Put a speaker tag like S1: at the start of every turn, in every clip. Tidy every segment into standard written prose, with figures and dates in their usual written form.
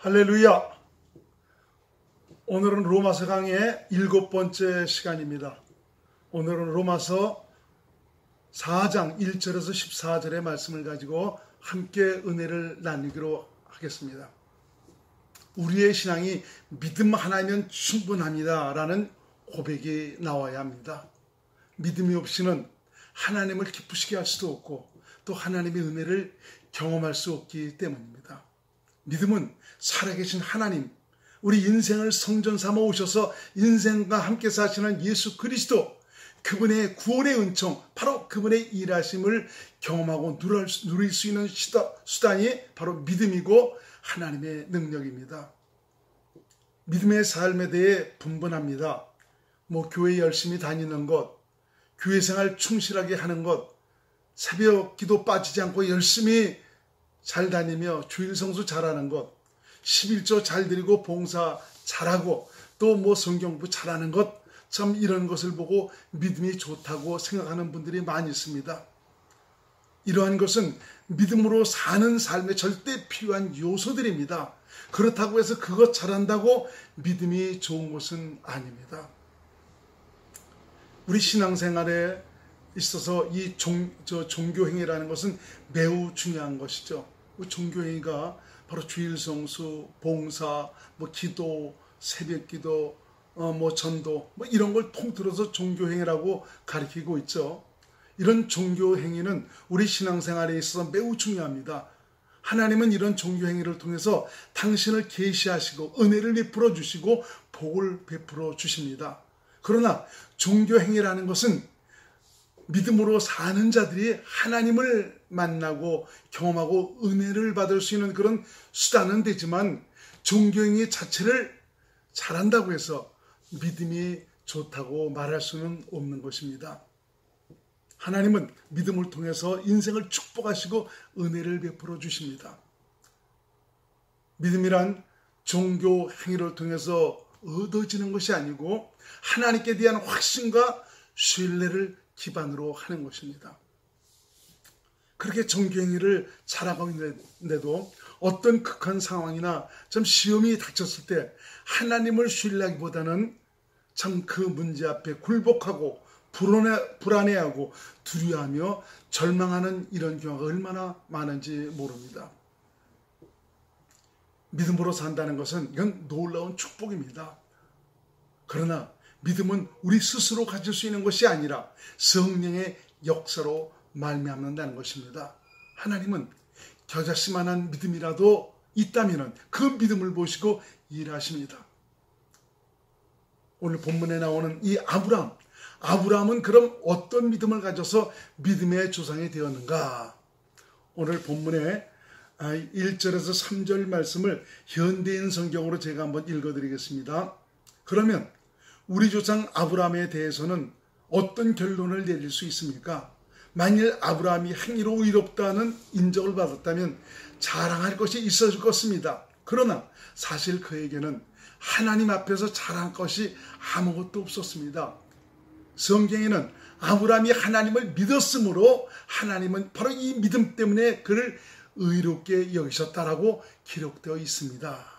S1: 할렐루야! 오늘은 로마서 강의 7번째 시간입니다. 오늘은 로마서 4장 1절에서 14절의 말씀을 가지고 함께 은혜를 나누기로 하겠습니다. 우리의 신앙이 믿음 하나면 충분합니다 라는 고백이 나와야 합니다. 믿음이 없이는 하나님을 기쁘시게 할 수도 없고 또 하나님의 은혜를 경험할 수 없기 때문입니다. 믿음은 살아계신 하나님, 우리 인생을 성전 삼아 오셔서 인생과 함께 사시는 예수 그리스도, 그분의 구원의 은총, 바로 그분의 일하심을 경험하고 누릴 수 있는 수단이 바로 믿음이고 하나님의 능력입니다. 믿음의 삶에 대해 분분합니다. 교회 열심히 다니는 것, 교회 생활 충실하게 하는 것, 새벽 기도 빠지지 않고 열심히 잘 다니며 주일 성수 잘하는 것, 11조 잘 드리고 봉사 잘하고 또 성경부 잘하는 것, 참 이런 것을 보고 믿음이 좋다고 생각하는 분들이 많이 있습니다. 이러한 것은 믿음으로 사는 삶에 절대 필요한 요소들입니다. 그렇다고 해서 그것 잘한다고 믿음이 좋은 것은 아닙니다. 우리 신앙생활에 있어서 이 종교행위라는 것은 매우 중요한 것이죠. 종교행위가 바로 주일성수, 봉사, 기도, 새벽기도, 전도 이런 걸 통틀어서 종교행위라고 가리키고 있죠. 이런 종교행위는 우리 신앙생활에 있어서 매우 중요합니다. 하나님은 이런 종교행위를 통해서 당신을 계시하시고 은혜를 베풀어 주시고 복을 베풀어 주십니다. 그러나 종교행위라는 것은 믿음으로 사는 자들이 하나님을 만나고 경험하고 은혜를 받을 수 있는 그런 수단은 되지만 종교행위 자체를 잘한다고 해서 믿음이 좋다고 말할 수는 없는 것입니다. 하나님은 믿음을 통해서 인생을 축복하시고 은혜를 베풀어 주십니다. 믿음이란 종교행위를 통해서 얻어지는 것이 아니고 하나님께 대한 확신과 신뢰를 기반으로 하는 것입니다. 그렇게 종교행위를 잘하고 있는데도 어떤 극한 상황이나 좀 시험이 닥쳤을 때 하나님을 신뢰하기보다는 참 그 문제 앞에 굴복하고 불안해하고 두려워하며 절망하는 이런 경우가 얼마나 많은지 모릅니다. 믿음으로 산다는 것은 이건 놀라운 축복입니다. 그러나 믿음은 우리 스스로 가질 수 있는 것이 아니라 성령의 역사로 말미암는다는 것입니다. 하나님은 겨자씨만한 믿음이라도 있다면 그 믿음을 보시고 일하십니다. 오늘 본문에 나오는 이 아브라함은 그럼 어떤 믿음을 가져서 믿음의 조상이 되었는가? 오늘 본문에 1절에서 3절 말씀을 현대인 성경으로 제가 한번 읽어드리겠습니다. 그러면 우리 조상 아브라함에 대해서는 어떤 결론을 내릴 수 있습니까? 만일 아브라함이 행위로 의롭다는 인정을 받았다면 자랑할 것이 있었을 것입니다. 그러나 사실 그에게는 하나님 앞에서 자랑할 것이 아무것도 없었습니다. 성경에는 아브라함이 하나님을 믿었으므로 하나님은 바로 이 믿음 때문에 그를 의롭게 여기셨다라고 기록되어 있습니다.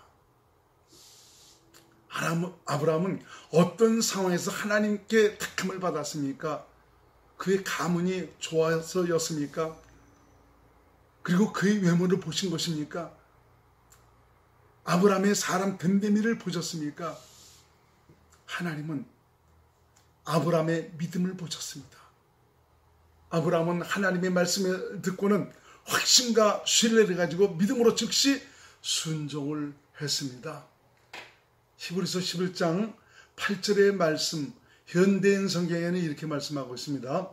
S1: 아브라함은 어떤 상황에서 하나님께 택함을 받았습니까? 그의 가문이 좋아서였습니까? 그리고 그의 외모를 보신 것입니까? 아브라함의 사람 됨됨이를 보셨습니까? 하나님은 아브라함의 믿음을 보셨습니다. 아브라함은 하나님의 말씀을 듣고는 확신과 신뢰를 가지고 믿음으로 즉시 순종을 했습니다. 히브리서 11장 8절의 말씀, 현대인 성경에는 이렇게 말씀하고 있습니다.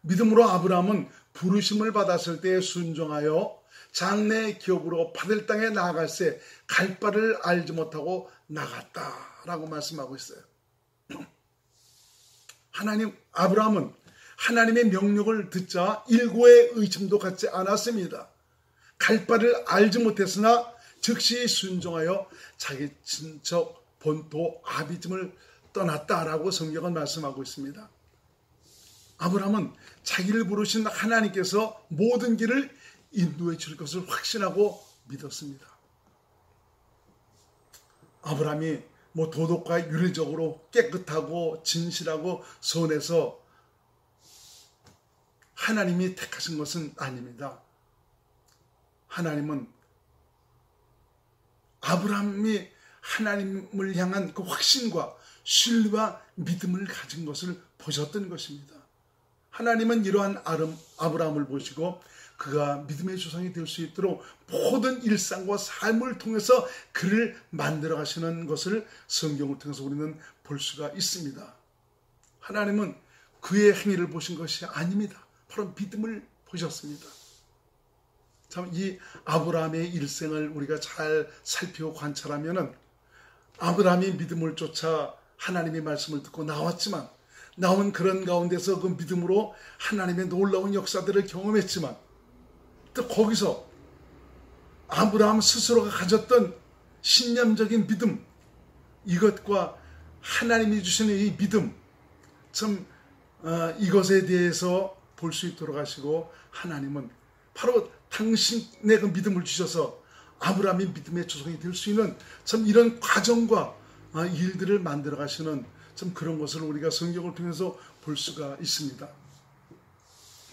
S1: 믿음으로 아브라함은 부르심을 받았을 때 순종하여 장래 기업으로 파들 땅에 나아갈새 갈 바를 알지 못하고 나갔다라고 말씀하고 있어요. 아브라함은 하나님의 명령을 듣자 일고의 의심도 갖지 않았습니다. 갈 바를 알지 못했으나 즉시 순종하여 자기 친척 본토 아비집을 떠났다라고 성경은 말씀하고 있습니다. 아브라함은 자기를 부르신 하나님께서 모든 길을 인도해 줄 것을 확신하고 믿었습니다. 아브라함이 도덕과 윤리적으로 깨끗하고 진실하고 선해서 하나님이 택하신 것은 아닙니다. 하나님은 아브라함이 하나님을 향한 그 확신과 신뢰와 믿음을 가진 것을 보셨던 것입니다. 하나님은 이러한 아브라함을 보시고 그가 믿음의 조상이 될 수 있도록 모든 일상과 삶을 통해서 그를 만들어 가시는 것을 성경을 통해서 우리는 볼 수가 있습니다. 하나님은 그의 행위를 보신 것이 아닙니다. 바로 믿음을 보셨습니다. 참 이 아브라함의 일생을 우리가 잘 살피고 관찰하면은 아브라함이 믿음을 쫓아 하나님의 말씀을 듣고 나왔지만 나온 그런 가운데서 그 믿음으로 하나님의 놀라운 역사들을 경험했지만 또 거기서 아브라함 스스로가 가졌던 신념적인 믿음, 이것과 하나님이 주시는 이 믿음, 참 이것에 대해서 볼 수 있도록 하시고 하나님은 바로 당신의 그 믿음을 주셔서 아브라함이 믿음의 조상이 될 수 있는 참 이런 과정과 일들을 만들어 가시는 참 그런 것을 우리가 성경을 통해서 볼 수가 있습니다.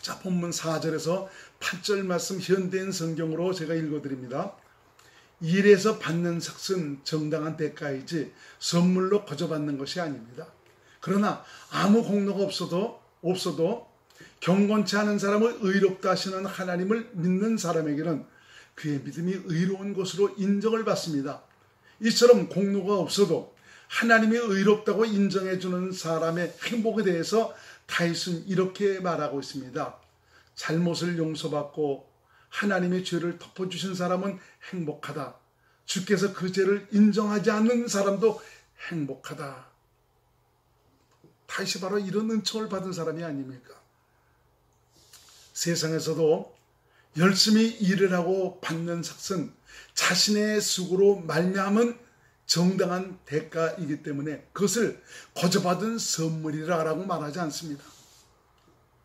S1: 자, 본문 4절에서 8절 말씀 현대인 성경으로 제가 읽어드립니다. 일에서 받는 삭은 정당한 대가이지 선물로 거저받는 것이 아닙니다. 그러나 아무 공로가 없어도 경건치 않은 사람을 의롭다 하시는 하나님을 믿는 사람에게는 그의 믿음이 의로운 것으로 인정을 받습니다. 이처럼 공로가 없어도 하나님이 의롭다고 인정해주는 사람의 행복에 대해서 다윗은 이렇게 말하고 있습니다. 잘못을 용서받고 하나님의 죄를 덮어주신 사람은 행복하다. 주께서 그 죄를 인정하지 않는 사람도 행복하다. 다윗이 바로 이런 은총을 받은 사람이 아닙니까? 세상에서도 열심히 일을 하고 받는 삭은 자신의 수고로 말미암은 정당한 대가이기 때문에 그것을 거저받은 선물이라고 말하지 않습니다.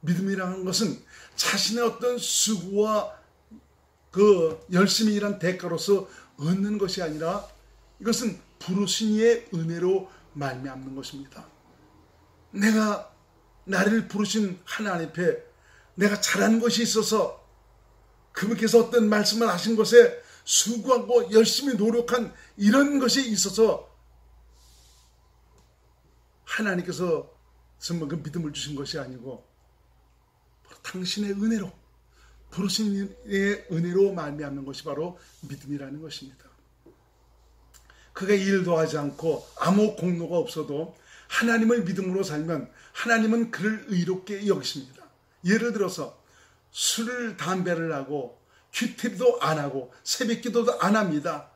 S1: 믿음이라는 것은 자신의 어떤 수고와 그 열심히 일한 대가로서 얻는 것이 아니라 이것은 부르신 이의 은혜로 말미암는 것입니다. 내가 나를 부르신 하나님 앞에 내가 잘한 것이 있어서 그분께서 어떤 말씀을 하신 것에 수고하고 열심히 노력한 이런 것이 있어서 하나님께서 정말 그 믿음을 주신 것이 아니고 바로 당신의 은혜로 부르신 이의 은혜로 말미암는 것이 바로 믿음이라는 것입니다. 그가 일도 하지 않고 아무 공로가 없어도 하나님을 믿음으로 살면 하나님은 그를 의롭게 여기십니다. 예를 들어서 술을 담배를 하고 큐티도 안 하고 새벽기도도 안 합니다.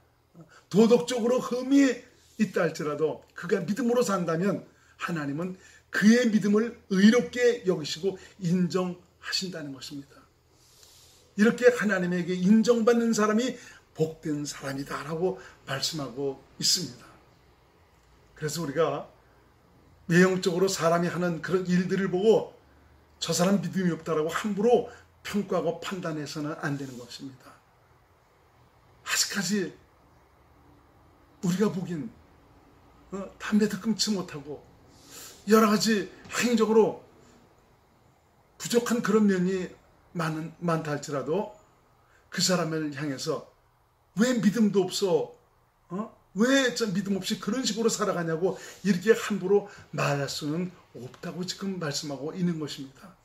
S1: 도덕적으로 흠이 있다 할지라도 그가 믿음으로 산다면 하나님은 그의 믿음을 의롭게 여기시고 인정하신다는 것입니다. 이렇게 하나님에게 인정받는 사람이 복된 사람이다라고 말씀하고 있습니다. 그래서 우리가 외형적으로 사람이 하는 그런 일들을 보고 저 사람 믿음이 없다라고 함부로 평가하고 판단해서는 안 되는 것입니다. 아직까지 우리가 보긴 담배도 끊지 못하고 여러 가지 행적으로 부족한 그런 면이 많다 할지라도 그 사람을 향해서 왜 믿음도 없어? 왜 믿음 없이 그런 식으로 살아가냐고 이렇게 함부로 말할 수는 없다고 지금 말씀하고 있는 것입니다.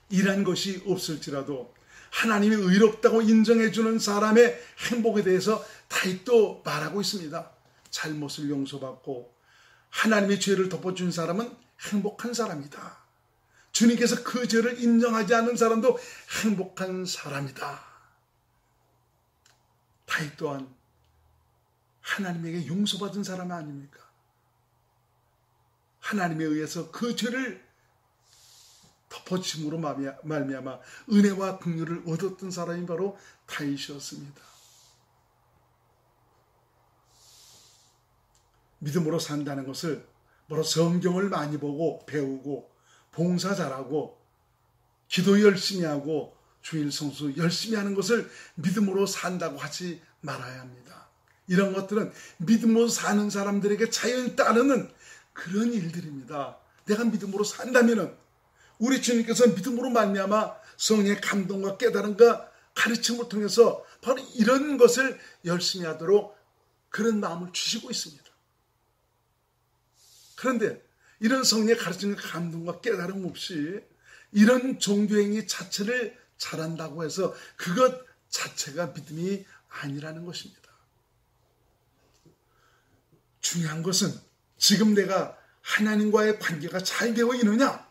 S1: 이란 것이 없을지라도 하나님이 의롭다고 인정해주는 사람의 행복에 대해서 다윗도 말하고 있습니다. 잘못을 용서받고 하나님의 죄를 덮어준 사람은 행복한 사람이다. 주님께서 그 죄를 인정하지 않는 사람도 행복한 사람이다. 다윗 또한 하나님에게 용서받은 사람 아닙니까? 하나님에 의해서 그 죄를 덮어짐으로 말미암아 은혜와 긍휼을 얻었던 사람이 바로 다윗이었습니다. 믿음으로 산다는 것을 바로 성경을 많이 보고 배우고 봉사 잘하고 기도 열심히 하고 주일 성수 열심히 하는 것을 믿음으로 산다고 하지 말아야 합니다. 이런 것들은 믿음으로 사는 사람들에게 자연히 따르는 그런 일들입니다. 내가 믿음으로 산다면은 우리 주님께서 믿음으로 말미암아 성령의 감동과 깨달음과 가르침을 통해서 바로 이런 것을 열심히 하도록 그런 마음을 주시고 있습니다. 그런데 이런 성령의 가르침과 감동과 깨달음 없이 이런 종교행위 자체를 잘한다고 해서 그것 자체가 믿음이 아니라는 것입니다. 중요한 것은 지금 내가 하나님과의 관계가 잘 되어 있느냐,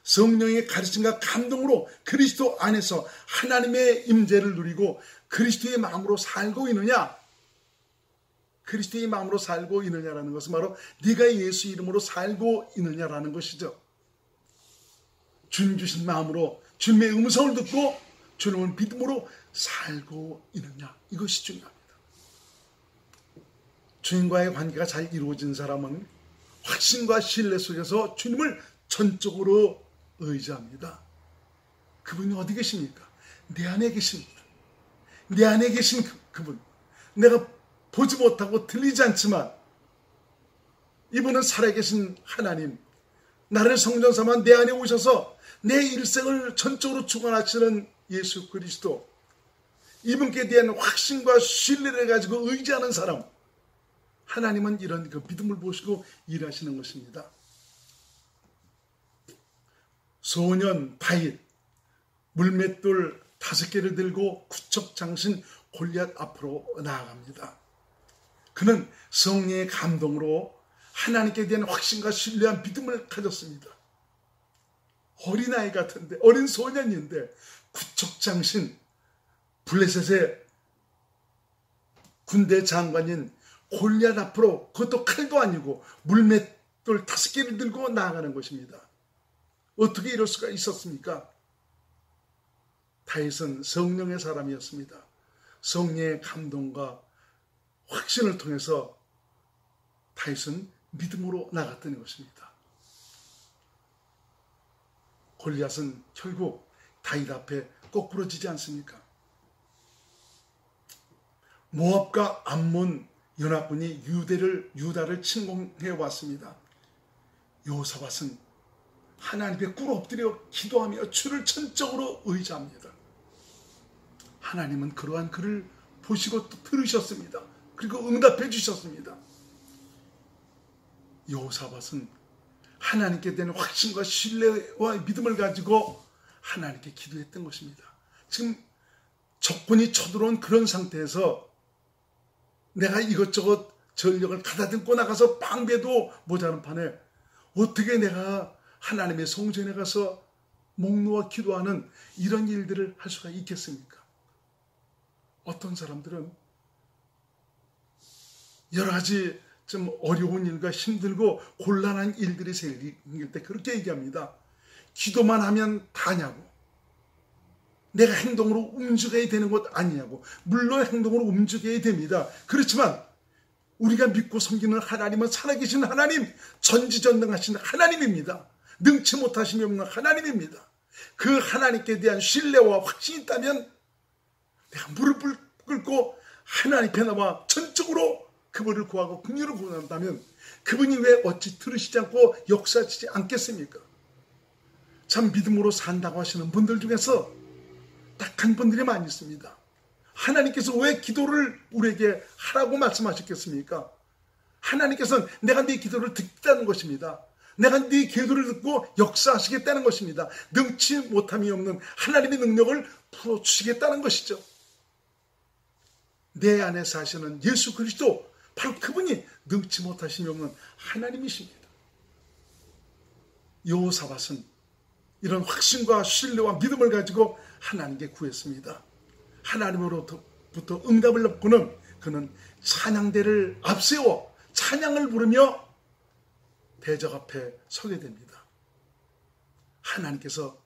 S1: 성령의 가르침과 감동으로 그리스도 안에서 하나님의 임재를 누리고 그리스도의 마음으로 살고 있느냐, 그리스도의 마음으로 살고 있느냐라는 것은 바로 네가 예수 이름으로 살고 있느냐라는 것이죠. 주님 주신 마음으로 주님의 음성을 듣고 주님을 믿음으로 살고 있느냐, 이것이 중요합니다. 주님과의 관계가 잘 이루어진 사람은 확신과 신뢰 속에서 주님을 전적으로 의지합니다. 그분이 어디 계십니까? 내 안에 계십니다. 내 안에 계신 그분, 내가 보지 못하고 들리지 않지만 이분은 살아계신 하나님, 나를 성전 삼아 내 안에 오셔서 내 일생을 전적으로 주관하시는 예수 그리스도, 이분께 대한 확신과 신뢰를 가지고 의지하는 사람, 하나님은 이런 그 믿음을 보시고 일하시는 것입니다. 소년 다윗, 물맷돌 5개를 들고 구척장신 골리앗 앞으로 나아갑니다. 그는 성령의 감동으로 하나님께 대한 확신과 신뢰한 믿음을 가졌습니다. 어린아이 같은데, 어린 소년인데 구척장신, 블레셋의 군대 장관인 골리앗 앞으로, 그것도 칼도 아니고 물맷돌 5개를 들고 나아가는 것입니다. 어떻게 이럴 수가 있었습니까? 다윗은 성령의 사람이었습니다. 성령의 감동과 확신을 통해서 다윗은 믿음으로 나갔던 것입니다. 골리앗은 결국 다윗 앞에 거꾸러지지 않습니까? 모압과 암몬 연합군이 유다를 침공해 왔습니다. 여호사밧은 하나님께 꿇어 엎드려 기도하며 주를 전적으로 의지합니다. 하나님은 그러한 그를 보시고 또 들으셨습니다. 그리고 응답해 주셨습니다. 여호사밧은 하나님께 대한 확신과 신뢰와 믿음을 가지고 하나님께 기도했던 것입니다. 지금 적군이 쳐들어온 그런 상태에서 내가 이것저것 전력을 가다듬고 나가서 방배도 모자란 판에 어떻게 내가 하나님의 성전에 가서 목 놓아 기도하는 이런 일들을 할 수가 있겠습니까? 어떤 사람들은 여러 가지 좀 어려운 일과 힘들고 곤란한 일들이 생길 때 그렇게 얘기합니다. 기도만 하면 다냐고. 내가 행동으로 움직여야 되는 것 아니냐고. 물론 행동으로 움직여야 됩니다. 그렇지만 우리가 믿고 섬기는 하나님은 살아계신 하나님, 전지전능하신 하나님입니다. 능치 못하심이 없는 하나님입니다. 그 하나님께 대한 신뢰와 확신이 있다면 내가 무릎을 꿇고 하나님 앞에 나와 전적으로 그분을 구하고 긍휼을 구한다면 그분이 왜 어찌 들으시지 않고 역사하시지 않겠습니까? 참 믿음으로 산다고 하시는 분들 중에서 딱한 분들이 많이 있습니다. 하나님께서 왜 기도를 우리에게 하라고 말씀하셨겠습니까? 하나님께서는 내가 네 기도를 듣겠다는 것입니다. 내가 네 기도를 듣고 역사하시겠다는 것입니다. 능치 못함이 없는 하나님의 능력을 풀어주시겠다는 것이죠. 내 안에 사시는 예수 그리스도, 바로 그분이 능치 못하심이 없는 하나님이십니다. 여호사밧은 이런 확신과 신뢰와 믿음을 가지고 하나님께 구했습니다. 하나님으로부터 응답을 얻고는 그는 찬양대를 앞세워 찬양을 부르며 대적 앞에 서게 됩니다. 하나님께서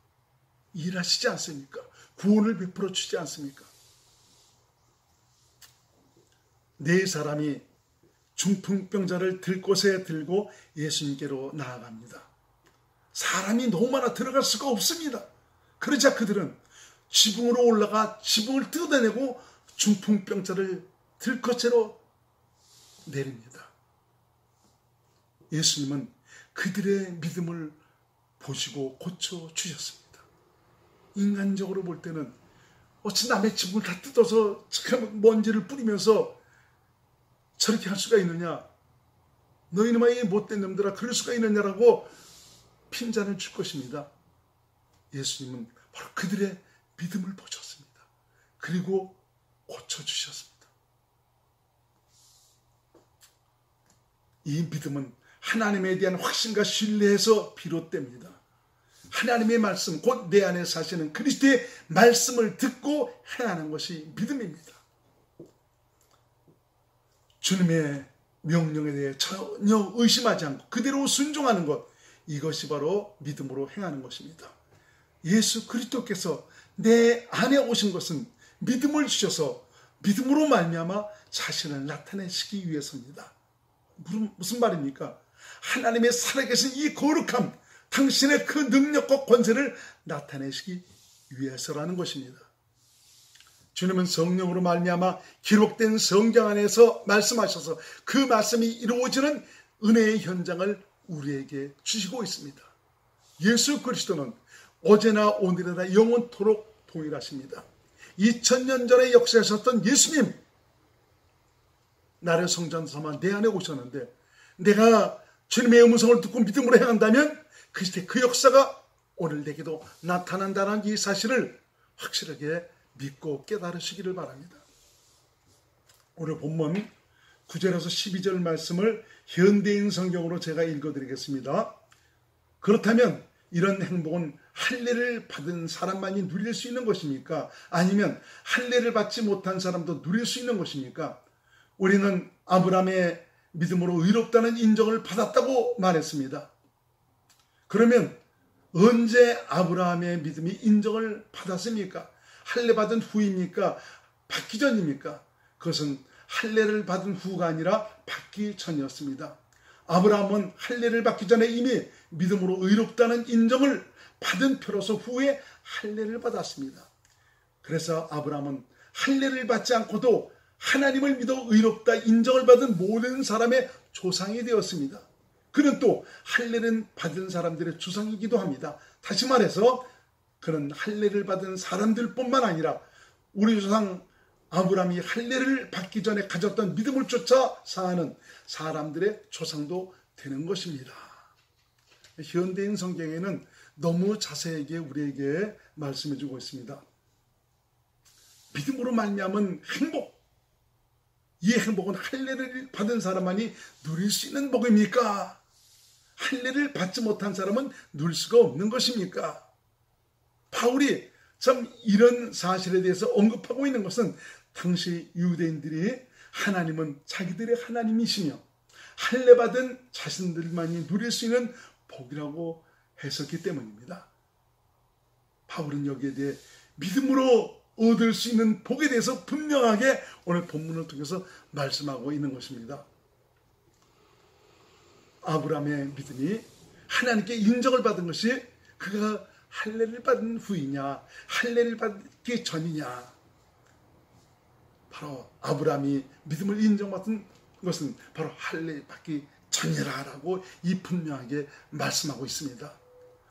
S1: 일하시지 않습니까? 구원을 베풀어 주지 않습니까? 네 사람이 중풍병자를 들곳에 들고 예수님께로 나아갑니다. 사람이 너무 많아 들어갈 수가 없습니다. 그러자 그들은 지붕으로 올라가 지붕을 뜯어내고 중풍병자를 들것으로 내립니다. 예수님은 그들의 믿음을 보시고 고쳐주셨습니다. 인간적으로 볼 때는 어찌 남의 집을 다 뜯어서 먼지를 뿌리면서 저렇게 할 수가 있느냐, 너희놈의 못된 놈들아 그럴 수가 있느냐라고 핀잔을 줄 것입니다. 예수님은 바로 그들의 믿음을 보셨습니다. 그리고 고쳐주셨습니다. 이 믿음은 하나님에 대한 확신과 신뢰에서 비롯됩니다. 하나님의 말씀, 곧 내 안에 사시는 그리스도의 말씀을 듣고 행하는 것이 믿음입니다. 주님의 명령에 대해 전혀 의심하지 않고 그대로 순종하는 것, 이것이 바로 믿음으로 행하는 것입니다. 예수 그리스도께서 내 안에 오신 것은 믿음을 주셔서 믿음으로 말미암아 자신을 나타내시기 위해서입니다. 무슨 말입니까? 하나님의 살아계신 이 거룩함, 당신의 그 능력과 권세를 나타내시기 위해서라는 것입니다. 주님은 성령으로 말미암아 기록된 성경 안에서 말씀하셔서 그 말씀이 이루어지는 은혜의 현장을 우리에게 주시고 있습니다. 예수 그리스도는 어제나 오늘이나 영원토록 동일하십니다. 2000년 전에 역사하셨던 예수님, 나를 성전 삼아 내 안에 오셨는데 내가 주님의 음성을 듣고 믿음으로 행한다면 그 역사가 오늘 내게도 나타난다는 이 사실을 확실하게 믿고 깨달으시기를 바랍니다. 오늘 본문 9절에서 12절 말씀을 현대인 성경으로 제가 읽어드리겠습니다. 그렇다면 이런 행복은 할례를 받은 사람만이 누릴 수 있는 것입니까? 아니면 할례를 받지 못한 사람도 누릴 수 있는 것입니까? 우리는 아브라함의 믿음으로 의롭다는 인정을 받았다고 말했습니다. 그러면 언제 아브라함의 믿음이 인정을 받았습니까? 할례 받은 후입니까? 받기 전입니까? 그것은 할례를 받은 후가 아니라 받기 전이었습니다. 아브라함은 할례를 받기 전에 이미 믿음으로 의롭다는 인정을 받은 표로서 후에 할례를 받았습니다. 그래서 아브라함은 할례를 받지 않고도 하나님을 믿어 의롭다 인정을 받은 모든 사람의 조상이 되었습니다. 그는 또 할례를 받은 사람들의 조상이기도 합니다. 다시 말해서 그는 할례를 받은 사람들뿐만 아니라 우리 조상 아브라함이 할례를 받기 전에 가졌던 믿음을 쫓아 사는 사람들의 조상도 되는 것입니다. 현대인 성경에는 너무 자세하게 우리에게 말씀해주고 있습니다. 믿음으로 말미암은 행복, 이 행복은 할례를 받은 사람만이 누릴 수 있는 복입니까? 할례를 받지 못한 사람은 누릴 수가 없는 것입니까? 바울이 참 이런 사실에 대해서 언급하고 있는 것은 당시 유대인들이 하나님은 자기들의 하나님이시며 할례 받은 자신들만이 누릴 수 있는 복이라고 했었기 때문입니다. 바울은 여기에 대해 믿음으로 얻을 수 있는 복에 대해서 분명하게 오늘 본문을 통해서 말씀하고 있는 것입니다. 아브라함의 믿음이 하나님께 인정을 받은 것이 그가 할례를 받은 후이냐 할례를 받기 전이냐, 바로 아브라함이 믿음을 인정받은 것은 바로 할례 받기 전이라고 이 분명하게 말씀하고 있습니다.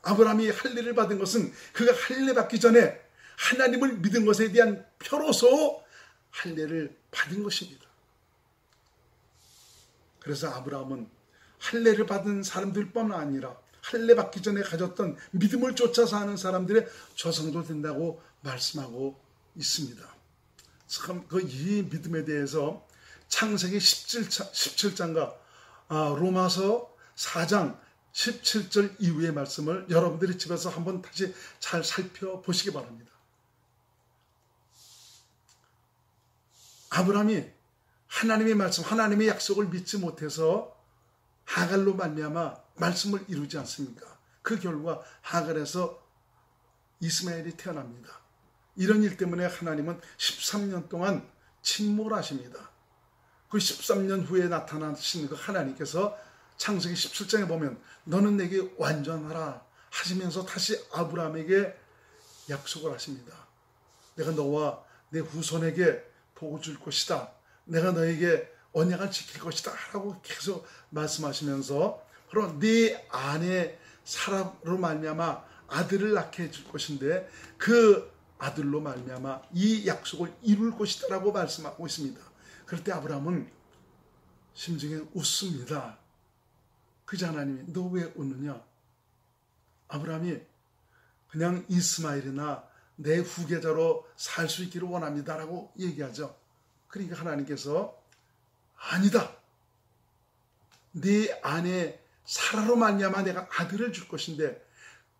S1: 아브라함이 할례를 받은 것은 그가 할례 받기 전에 하나님을 믿은 것에 대한 표로서 할례를 받은 것입니다. 그래서 아브라함은 할례를 받은 사람들뿐만 아니라 할례 받기 전에 가졌던 믿음을 쫓아 사는 사람들의 조상도 된다고 말씀하고 있습니다. 참 이 믿음에 대해서 창세기 17장과 로마서 4장 17절 이후의 말씀을 여러분들이 집에서 한번 다시 잘 살펴보시기 바랍니다. 아브라함이 하나님의 말씀, 하나님의 약속을 믿지 못해서 하갈로 말미암아 말씀을 이루지 않습니까? 그 결과 하갈에서 이스마엘이 태어납니다. 이런 일 때문에 하나님은 13년 동안 침몰하십니다. 그 13년 후에 나타나신 그 하나님께서 창세기 17장에 보면 너는 내게 완전하라 하시면서 다시 아브라함에게 약속을 하십니다. 내가 너와 내 후손에게 복을 줄 것이다. 내가 너에게 언약을 지킬 것이다 라고 계속 말씀하시면서 바로 네 안에 사람으로 말미암아 아들을 낳게 해줄 것인데 그 아들로 말미암아 이 약속을 이룰 것이다 라고 말씀하고 있습니다. 그럴 때 아브라함은 심중에 웃습니다. 그저 하나님이 너 왜 웃느냐? 아브라함이 그냥 이스마엘이나 내 후계자로 살 수 있기를 원합니다라고 얘기하죠. 그러니까 하나님께서 아니다. 네 안에 사라로 말미암아 내가 아들을 줄 것인데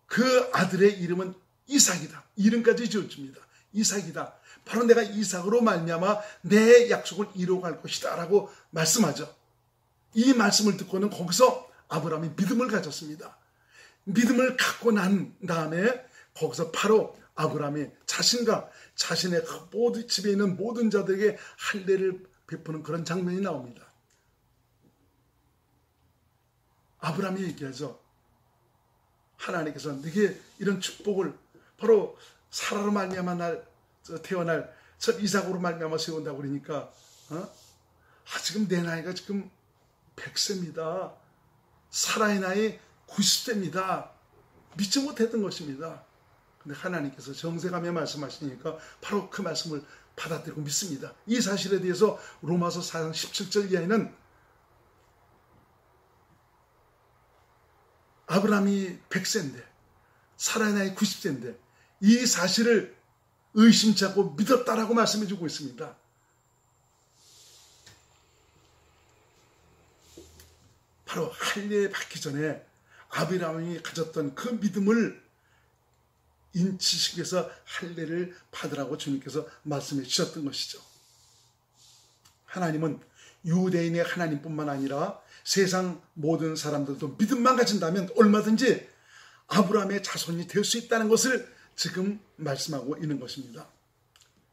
S1: 그 아들의 이름은 이삭이다. 이름까지 지어줍니다. 이삭이다. 바로 내가 이삭으로 말미암아 내 약속을 이루어갈 것이다 라고 말씀하죠. 이 말씀을 듣고는 거기서 아브라함이 믿음을 가졌습니다. 믿음을 갖고 난 다음에 거기서 바로 아브라함이 자신과 자신의 모든 집에 있는 모든 자들에게 할례를 베푸는 그런 장면이 나옵니다. 아브라함이 얘기하죠. 하나님께서 네게 이런 축복을 바로 사라로 말미암아 태어날 첫 이삭으로 말미암아 세운다고 그러니까 지금 내 나이가 지금 100세입니다. 사라의 나이 90세입니다. 믿지 못했던 것입니다. 근데 하나님께서 정색하며 말씀하시니까 바로 그 말씀을 받아들이고 믿습니다. 이 사실에 대해서 로마서 4장 17절 이하에는 아브라함이 100세인데 사라의 나이 90세인데 이 사실을 의심치 않고 믿었다라고 말씀해 주고 있습니다. 바로 할례 받기 전에 아브라함이 가졌던 그 믿음을 인치시키기 위해서 할례를 받으라고 주님께서 말씀해 주셨던 것이죠. 하나님은 유대인의 하나님뿐만 아니라 세상 모든 사람들도 믿음만 가진다면 얼마든지 아브라함의 자손이 될 수 있다는 것을 지금 말씀하고 있는 것입니다.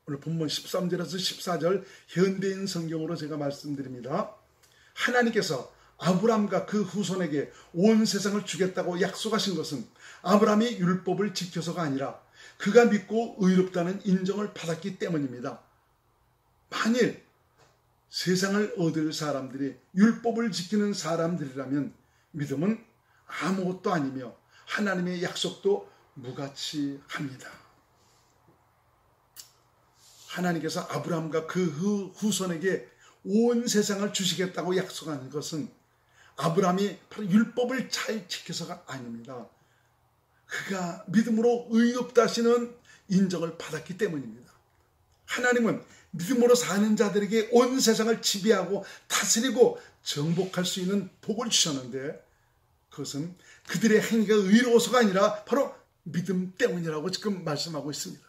S1: 오늘 본문 13절에서 14절 현대인 성경으로 제가 말씀드립니다. 하나님께서 아브라함과 그 후손에게 온 세상을 주겠다고 약속하신 것은 아브라함이 율법을 지켜서가 아니라 그가 믿고 의롭다는 인정을 받았기 때문입니다. 만일 세상을 얻을 사람들이 율법을 지키는 사람들이라면 믿음은 아무것도 아니며 하나님의 약속도 무가치합니다. 하나님께서 아브라함과 그 후손에게 온 세상을 주시겠다고 약속하는 것은 아브라함이 바로 율법을 잘 지켜서가 아닙니다. 그가 믿음으로 의롭다 하시는 인정을 받았기 때문입니다. 하나님은 믿음으로 사는 자들에게 온 세상을 지배하고 다스리고 정복할 수 있는 복을 주셨는데 그것은 그들의 행위가 의로워서가 아니라 바로 믿음 때문이라고 지금 말씀하고 있습니다.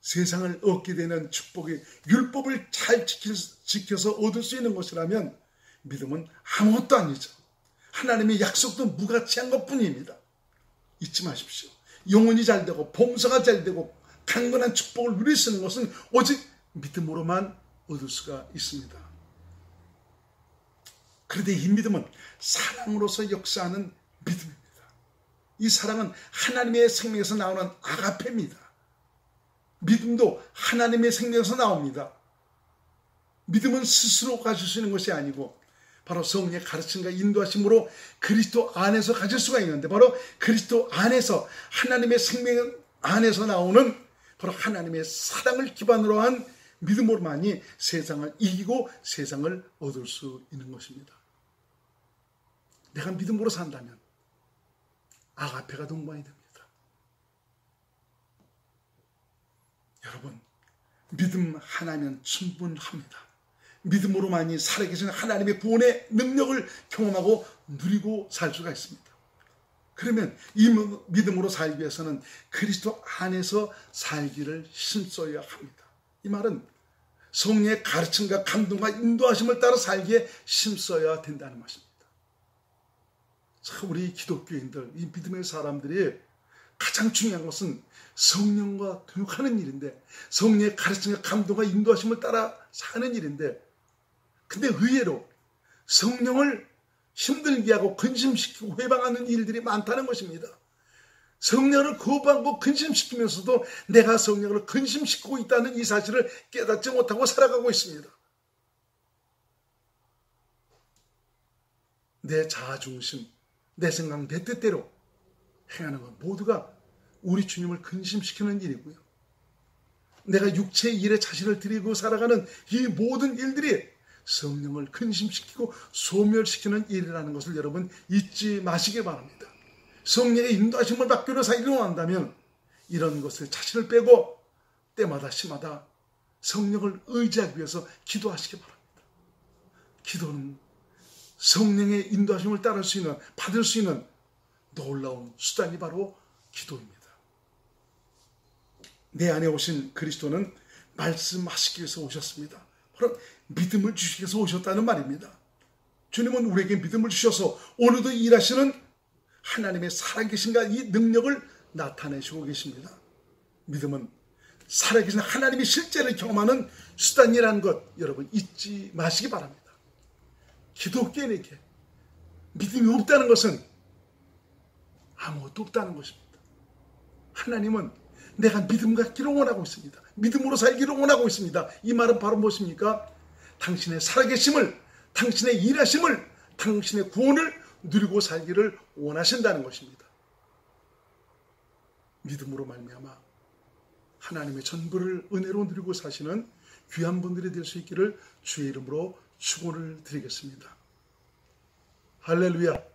S1: 세상을 얻게 되는 축복이 율법을 잘 지켜서 얻을 수 있는 것이라면 믿음은 아무것도 아니죠. 하나님의 약속도 무가치한 것뿐입니다. 잊지 마십시오. 영혼이 잘되고 봉사가 잘되고 강건한 축복을 누릴 수 있는 것은 오직 믿음으로만 얻을 수가 있습니다. 그런데 이 믿음은 사랑으로서 역사하는 믿음입니다. 이 사랑은 하나님의 생명에서 나오는 아가페입니다. 믿음도 하나님의 생명에서 나옵니다. 믿음은 스스로 가질 수 있는 것이 아니고 바로 성령의 가르침과 인도하심으로 그리스도 안에서 가질 수가 있는데 바로 그리스도 안에서 하나님의 생명 안에서 나오는 바로 하나님의 사랑을 기반으로 한 믿음으로만이 세상을 이기고 세상을 얻을 수 있는 것입니다. 내가 믿음으로 산다면 아가페가 동반이 됩니다. 여러분, 믿음 하나면 충분합니다. 믿음으로만이 살아계신 하나님의 구원의 능력을 경험하고 누리고 살 수가 있습니다. 그러면 이 믿음으로 살기 위해서는 그리스도 안에서 살기를 힘써야 합니다. 이 말은 성령의 가르침과 감동과 인도하심을 따라 살기에 힘써야 된다는 것입니다. 참 우리 기독교인들, 이 믿음의 사람들이 가장 중요한 것은 성령과 교육하는 일인데 성령의 가르침과 감동과 인도하심을 따라 사는 일인데 근데 의외로 성령을 힘들게 하고 근심시키고 회방하는 일들이 많다는 것입니다. 성령을 거부하고 근심시키면서도 내가 성령을 근심시키고 있다는 이 사실을 깨닫지 못하고 살아가고 있습니다. 내 자아중심, 내 생각, 내 뜻대로 행하는 것 모두가 우리 주님을 근심시키는 일이고요. 내가 육체의 일에 자신을 드리고 살아가는 이 모든 일들이 성령을 근심시키고 소멸시키는 일이라는 것을 여러분 잊지 마시기 바랍니다. 성령의 인도하심을 받기로 살기로 한다면 이런 것을 자신을 빼고 때마다 시마다 성령을 의지하기 위해서 기도하시기 바랍니다. 기도는 성령의 인도하심을 따를 수 있는, 받을 수 있는 놀라운 수단이 바로 기도입니다. 내 안에 오신 그리스도는 말씀하시기 위해서 오셨습니다. 바로 믿음을 주시기 위해서 오셨다는 말입니다. 주님은 우리에게 믿음을 주셔서 오늘도 일하시는 하나님의 살아계신가 이 능력을 나타내시고 계십니다. 믿음은 살아계신 하나님의 실제를 경험하는 수단이라는 것 여러분 잊지 마시기 바랍니다. 기독교인에게 믿음이 없다는 것은 아무것도 없다는 것입니다. 하나님은 내가 믿음 갖기를 원하고 있습니다. 믿음으로 살기를 원하고 있습니다. 이 말은 바로 무엇입니까? 당신의 살아계심을, 당신의 일하심을, 당신의 구원을 누리고 살기를 원하신다는 것입니다. 믿음으로 말미암아 하나님의 전부를 은혜로 누리고 사시는 귀한 분들이 될 수 있기를 주의 이름으로 축원을 드리겠습니다. 할렐루야.